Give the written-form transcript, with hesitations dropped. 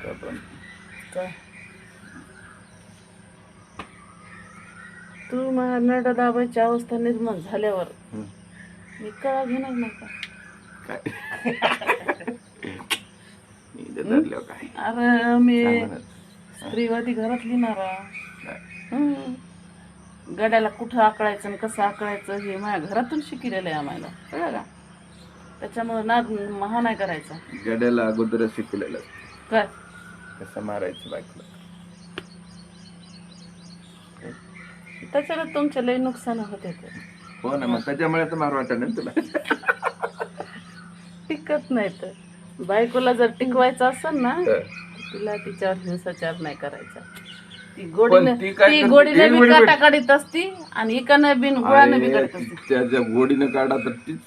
काय तू माझ्या नड दाबायची अवस्था निर्माण झाल्यावर मी कळा घेणार नाही का? अरे मी स्त्रीवादी घरातली नारा. गड्याला कुठं आकळायचं आणि कसं आकळायचं हे माझ्या घरातून शिकलेलं आहे आम्हाला, कळलं का? त्याच्यामुळे नाद महा नाही करायचा. गड्याला अगोदर शिकलेलं काय कसं मारायचं बायकोला. त्याच्याला तुमच्या लई नुकसान होते. हो ना, मग त्याच्यामुळे तर मार वाटत ना तुला. टिकत नाही तर बायकोला जर टिकवायचं असेल ना तिला तिच्यावर हिंसाचार नाही करायचा. ती गोडीनं बी काटा काढीत असती आणि एकानं बिन गुळानं बी काढत असती. त्याच्या गोडीनं काढा तर तीच